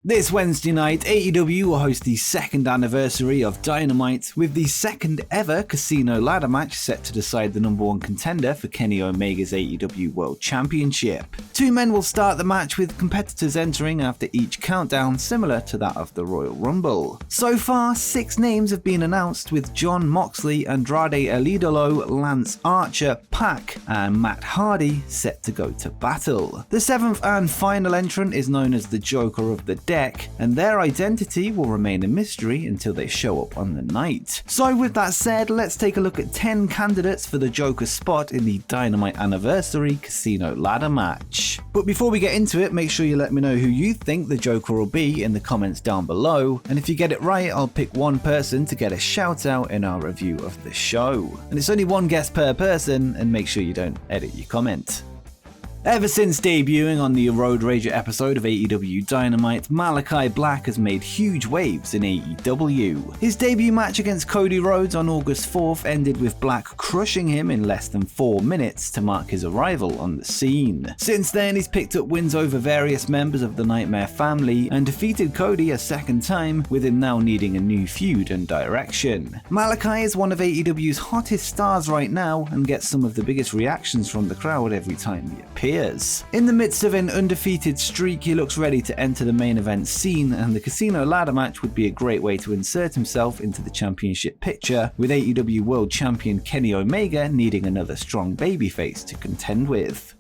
This Wednesday night, AEW will host the second anniversary of Dynamite with the second ever casino ladder match set to decide the number one contender for Kenny Omega's AEW World Championship. Two men will start the match with competitors entering after each countdown similar to that of the Royal Rumble. So far, 6 names have been announced with Jon Moxley, Andrade El Idolo, Lance Archer, Pac, and Matt Hardy set to go to battle. The 7th and final entrant is known as the Joker of the Deck, and their identity will remain a mystery until they show up on the night. So with that said, let's take a look at 10 candidates for the Joker spot in the Dynamite Anniversary Casino Ladder match. But before we get into it, make sure you let me know who you think the Joker will be in the comments down below, and if you get it right, I'll pick one person to get a shout out in our review of the show. And it's only one guess per person, and make sure you don't edit your comment. Ever since debuting on the Road Rager episode of AEW Dynamite, MALAKAI Black has made huge waves in AEW. His debut match against Cody Rhodes on August 4th ended with Black crushing him in less than 4 minutes to mark his arrival on the scene. Since then, he's picked up wins over various members of the Nightmare family and defeated Cody a second time, with him now needing a new feud and direction. MALAKAI is one of AEW's hottest stars right now and gets some of the biggest reactions from the crowd every time he appears. In the midst of an undefeated streak, he looks ready to enter the main event scene, and the casino ladder match would be a great way to insert himself into the championship picture, with AEW World Champion Kenny Omega needing another strong babyface to contend with.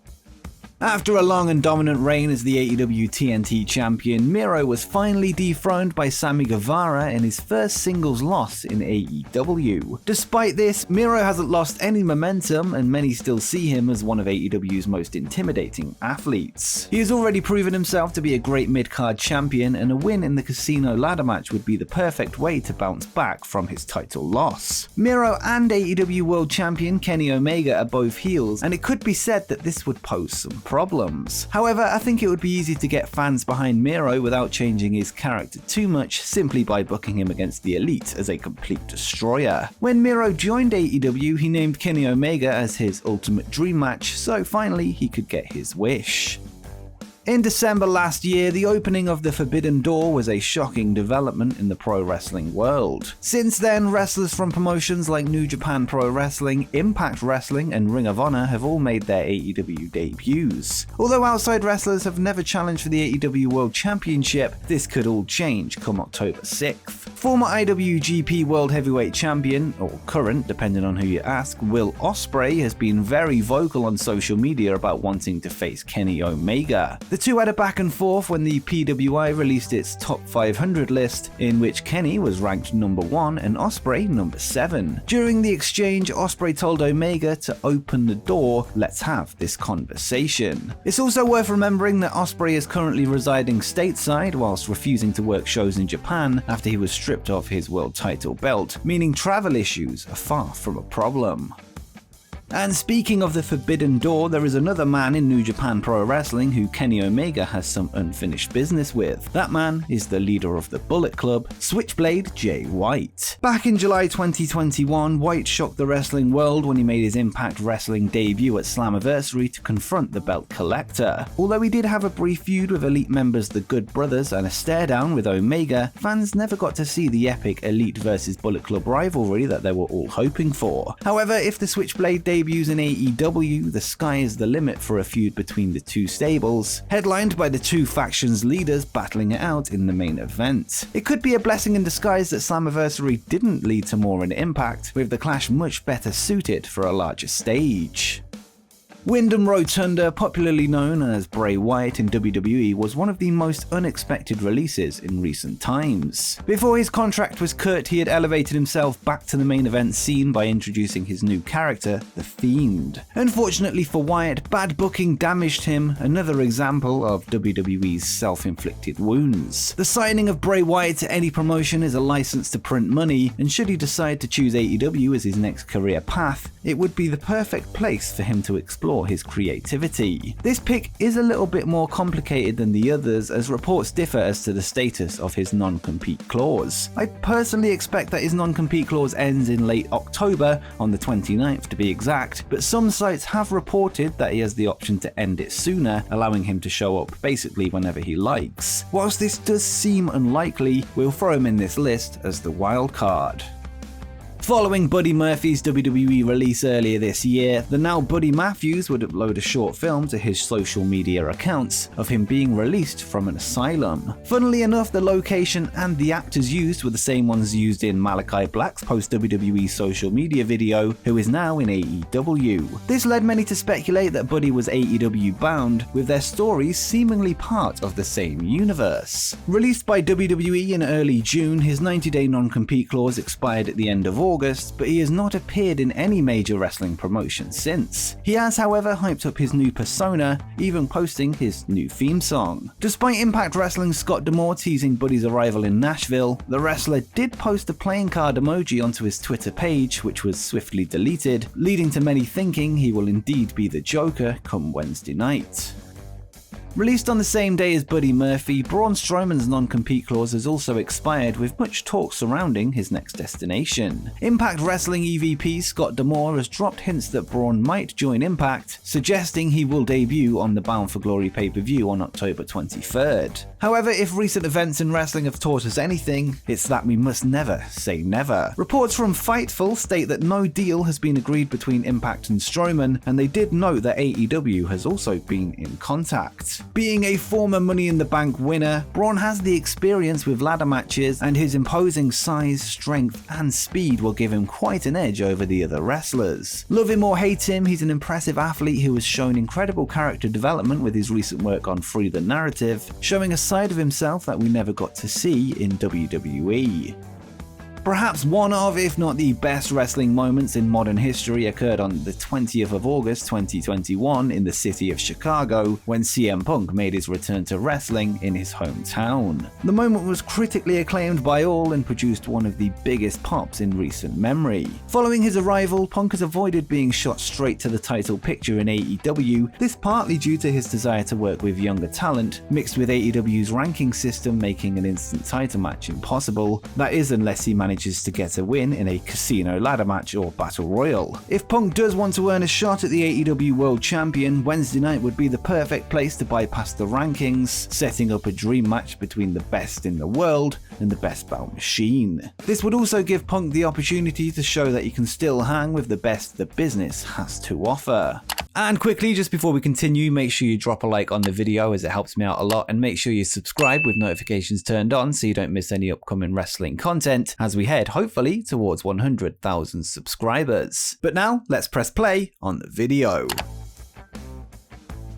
After a long and dominant reign as the AEW TNT champion, MIRO was finally dethroned by Sammy Guevara in his first singles loss in AEW. Despite this, MIRO hasn't lost any momentum, and many still see him as one of AEW's most intimidating athletes. He has already proven himself to be a great mid-card champion, and a win in the casino ladder match would be the perfect way to bounce back from his title loss. MIRO and AEW World Champion Kenny Omega are both heels, and it could be said that this would pose some problems. However, I think it would be easy to get fans behind MIRO without changing his character too much, simply by booking him against the Elite as a complete destroyer. When MIRO joined AEW, he named Kenny Omega as his ultimate dream match, so finally he could get his wish. In December last year, the opening of the Forbidden Door was a shocking development in the pro wrestling world. Since then, wrestlers from promotions like New Japan Pro-Wrestling, Impact Wrestling, and Ring of Honor have all made their AEW debuts. Although outside wrestlers have never challenged for the AEW World Championship, this could all change come October 6th. Former IWGP World Heavyweight Champion, or current depending on who you ask, Will Ospreay has been very vocal on social media about wanting to face Kenny Omega. The two had a back and forth when the PWI released its top 500 list, in which Kenny was ranked number 1 and Ospreay number 7. During the exchange, Ospreay told Omega to open the door, let's have this conversation. It's also worth remembering that Ospreay is currently residing stateside whilst refusing to work shows in Japan after he was stripped of his world title belt, meaning travel issues are far from a problem. And speaking of the Forbidden Door, there is another man in New Japan Pro-Wrestling who Kenny Omega has some unfinished business with. That man is the leader of the Bullet Club, Switchblade Jay White. Back in July 2021, White shocked the wrestling world when he made his Impact Wrestling debut at Slammiversary to confront the belt collector. Although he did have a brief feud with Elite members the Good Brothers and a stare down with Omega, fans never got to see the epic Elite vs Bullet Club rivalry that they were all hoping for. However, if the Switchblade debuts in AEW, the sky is the limit for a feud between the two stables, headlined by the two factions' leaders battling it out in the main event. It could be a blessing in disguise that Slammiversary didn't lead to more in Impact, with the clash much better suited for a larger stage. Wyndham Rotunda, popularly known as Bray Wyatt in WWE, was one of the most unexpected releases in recent times. Before his contract was cut, he had elevated himself back to the main event scene by introducing his new character, The Fiend. Unfortunately for Wyatt, bad booking damaged him, another example of WWE's self-inflicted wounds. The signing of Bray Wyatt to any promotion is a license to print money, and should he decide to choose AEW as his next career path, it would be the perfect place for him to explore his creativity. This pick is a little bit more complicated than the others, as reports differ as to the status of his non-compete clause. I personally expect that his non-compete clause ends in late October, on the 29th to be exact, but some sites have reported that he has the option to end it sooner, allowing him to show up basically whenever he likes. Whilst this does seem unlikely, we'll throw him in this list as the wild card. Following Buddy Murphy's WWE release earlier this year, the now Buddy Matthews would upload a short film to his social media accounts of him being released from an asylum. Funnily enough, the location and the actors used were the same ones used in MALAKAI Black's post-WWE social media video, who is now in AEW. This led many to speculate that Buddy was AEW bound, with their stories seemingly part of the same universe. Released by WWE in early June, his 90-day non-compete clause expired at the end of August, but he has not appeared in any major wrestling promotion since. He has, however, hyped up his new persona, even posting his new theme song. Despite Impact Wrestling's Scott D'Amore teasing Buddy's arrival in Nashville, the wrestler did post a playing card emoji onto his Twitter page, which was swiftly deleted, leading to many thinking he will indeed be the Joker come Wednesday night. Released on the same day as Buddy Murphy, Braun Strowman's non-compete clause has also expired, with much talk surrounding his next destination. Impact Wrestling EVP Scott D'Amore has dropped hints that Braun might join Impact, suggesting he will debut on the Bound for Glory pay-per-view on October 23rd. However, if recent events in wrestling have taught us anything, it's that we must never say never. Reports from Fightful state that no deal has been agreed between Impact and Strowman, and they did note that AEW has also been in contact. Being a former Money in the Bank winner, Braun has the experience with ladder matches, and his imposing size, strength, and speed will give him quite an edge over the other wrestlers. Love him or hate him, he's an impressive athlete who has shown incredible character development with his recent work on Free the Narrative, showing a side of himself that we never got to see in WWE. Perhaps one of, if not the best wrestling moments in modern history occurred on the 20th of August 2021 in the city of Chicago, when CM Punk made his return to wrestling in his hometown. The moment was critically acclaimed by all and produced one of the biggest pops in recent memory. Following his arrival, Punk has avoided being shot straight to the title picture in AEW, this partly due to his desire to work with younger talent, mixed with AEW's ranking system making an instant title match impossible. That is, unless he manages to get a win in a casino ladder match or battle royal. If Punk does want to earn a shot at the AEW World Champion, Wednesday night would be the perfect place to bypass the rankings, setting up a dream match between the best in the world and the best bout machine. This would also give Punk the opportunity to show that he can still hang with the best the business has to offer. And quickly, just before we continue, make sure you drop a like on the video as it helps me out a lot, and make sure you subscribe with notifications turned on so you don't miss any upcoming wrestling content as we head, hopefully, towards 100,000 subscribers. But now, let's press play on the video.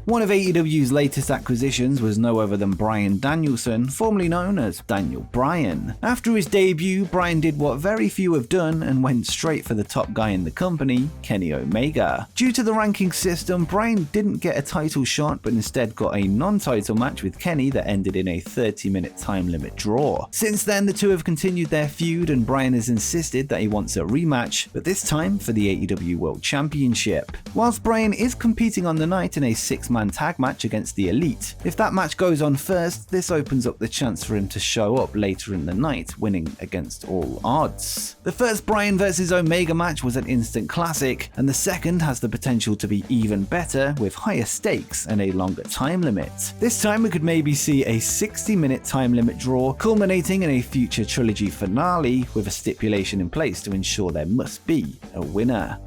One of AEW's latest acquisitions was no other than Bryan Danielson, formerly known as Daniel Bryan. After his debut, Bryan did what very few have done and went straight for the top guy in the company, Kenny Omega. Due to the ranking system, Bryan didn't get a title shot, but instead got a non-title match with Kenny that ended in a 30-minute time limit draw. Since then, the two have continued their feud, and Bryan has insisted that he wants a rematch, but this time for the AEW World Championship. Whilst Bryan is competing on the night in a 6-man tag match against the Elite, if that match goes on first, this opens up the chance for him to show up later in the night, winning against all odds. The first Bryan vs Omega match was an instant classic, and the second has the potential to be even better with higher stakes and a longer time limit. This time we could maybe see a 60-minute time limit draw, culminating in a future trilogy finale with a stipulation in place to ensure there must be a winner.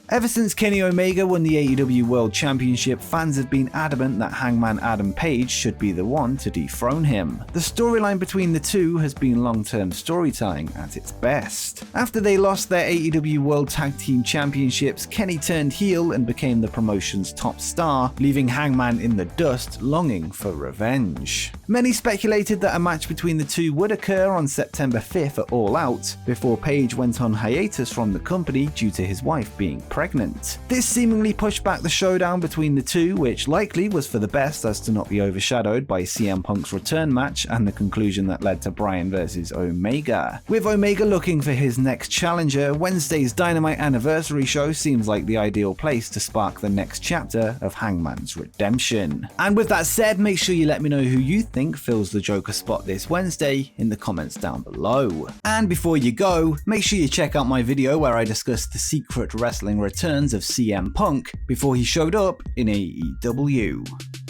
Ever since Kenny Omega won the AEW World Championship, fans have been adamant that Hangman Adam Page should be the one to dethrone him. The storyline between the two has been long-term storytelling at its best. After they lost their AEW World Tag Team Championships, Kenny turned heel and became the promotion's top star, leaving Hangman in the dust, longing for revenge. Many speculated that a match between the two would occur on September 5th at All Out, before Page went on hiatus from the company due to his wife being pregnant. This seemingly pushed back the showdown between the two, which likely was for the best as to not be overshadowed by CM Punk's return match and the conclusion that led to Bryan versus Omega. With Omega looking for his next challenger, Wednesday's Dynamite Anniversary show seems like the ideal place to spark the next chapter of Hangman's redemption. And with that said, make sure you let me know who you think fills the Joker spot this Wednesday in the comments down below. And before you go, make sure you check out my video where I discuss the secret wrestling returns of CM Punk before he showed up in AEW.